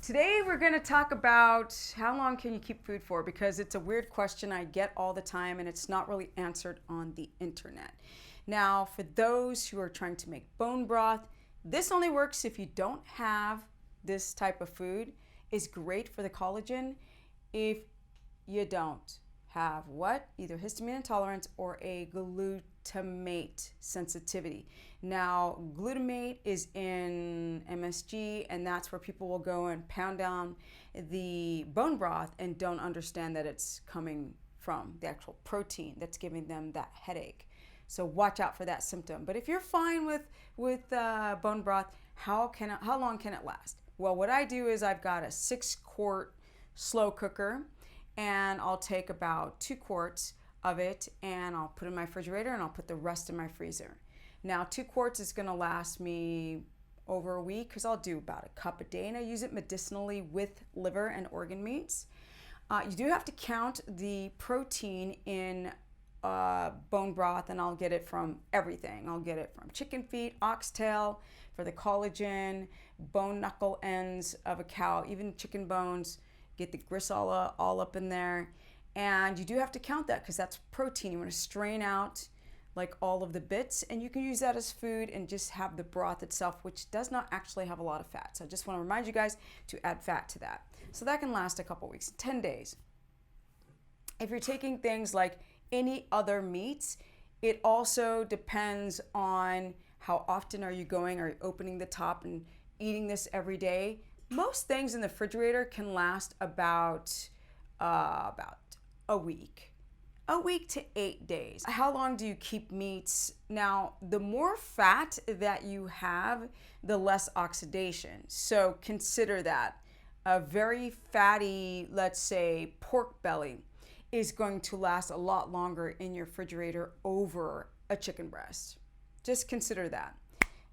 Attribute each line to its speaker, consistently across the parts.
Speaker 1: Today we're going to talk about how long can you keep food for, because it's a weird question I get all the time and it's not really answered on the internet. Now, for those who are trying to make bone broth, this only works if you don't have this type of food. It's great for the collagen if you don't have what? Either histamine intolerance or a glutamate sensitivity. Now, glutamate is in MSG, and that's where people will go and pound down the bone broth and don't understand that it's coming from the actual protein that's giving them that headache. So watch out for that symptom. But if you're fine with bone broth, how long can it last? Well, what I do is I've got a 6-quart slow cooker, and I'll take about 2 quarts of it and I'll put it in my refrigerator and I'll put the rest in my freezer. Now 2 quarts is going to last me over a week because I'll do about a cup a day, and I use it medicinally with liver and organ meats. You do have to count the protein in bone broth, and I'll get it from everything. I'll get it from chicken feet, oxtail for the collagen, bone knuckle ends of a cow, even chicken bones. Get the gristle all up in there, and you do have to count that because that's protein. You want to strain out like all of the bits, and you can use that as food and just have the broth itself, which does not actually have a lot of fat. So I just want to remind you guys to add fat to that. So that can last a couple weeks, 10 days. If you're taking things like any other meats, it also depends on how often are you going. Are you opening the top and eating this every day? Most things in the refrigerator can last about a week to 8 days. How long do you keep meats? Now, the more fat that you have, the less oxidation. So consider that. A very fatty, let's say, pork belly is going to last a lot longer in your refrigerator over a chicken breast. Just consider that.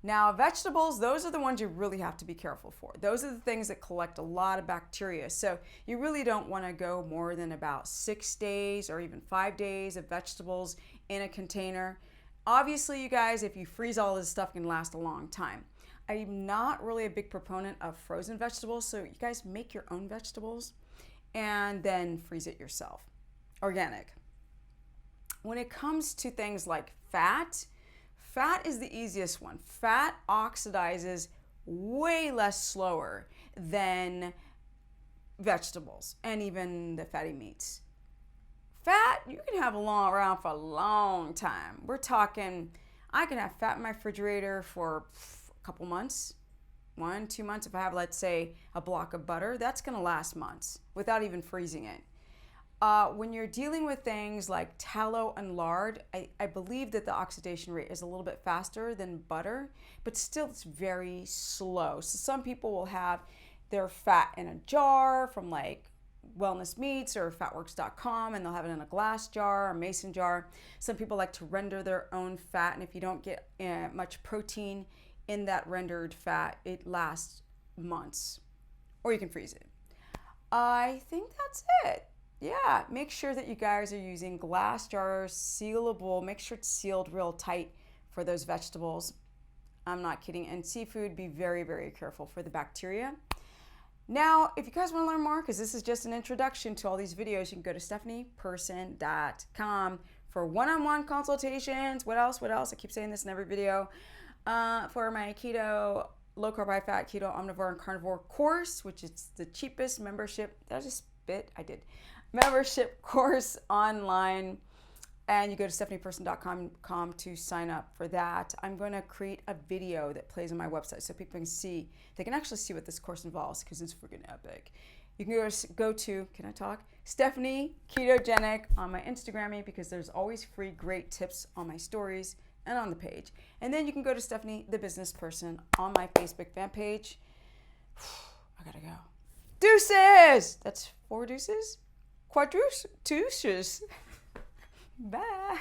Speaker 1: Now, vegetables, those are the ones you really have to be careful for. Those are the things that collect a lot of bacteria. So you really don't want to go more than about 6 days or even 5 days of vegetables in a container. Obviously, you guys, if you freeze all this stuff, it can last a long time. I'm not really a big proponent of frozen vegetables, so you guys make your own vegetables and then freeze it yourself. Organic. When it comes to things like fat is the easiest one. Fat oxidizes way less slower than vegetables and even the fatty meats. Fat, you can have around for a long time. We're talking, I can have fat in my refrigerator for a couple months, 1-2 months. If I have, let's say, a block of butter, that's gonna last months without even freezing it. When you're dealing with things like tallow and lard, I believe that the oxidation rate is a little bit faster than butter, but still it's very slow. So some people will have their fat in a jar from like Wellness Meats or fatworks.com, and they'll have it in a glass jar or mason jar. Some people like to render their own fat, and if you don't get much protein in that rendered fat, it lasts months, or you can freeze it. I think that's it. Yeah, make sure that you guys are using glass jars, sealable. Make sure it's sealed real tight for those vegetables. I'm not kidding. And seafood, be very, very careful for the bacteria. Now, if you guys want to learn more, because this is just an introduction to all these videos, you can go to stephanieperson.com for one-on-one consultations. What else? I keep saying this in every video. For my keto, low carb, high fat, keto, omnivore, and carnivore course, which is the cheapest membership. Did I just spit? I did. Membership course online, and you go to stephanieperson.com to sign up for that. I'm going to create a video that plays on my website so people can see, they can actually see what this course involves, because it's freaking epic. You can go to can I talk? Stephanie Ketogenic on my Instagram, because there's always free great tips on my stories and on the page. And then you can go to Stephanie the Business Person on my Facebook fan page. I gotta go. Deuces! That's 4 deuces? Quadruces. Bye.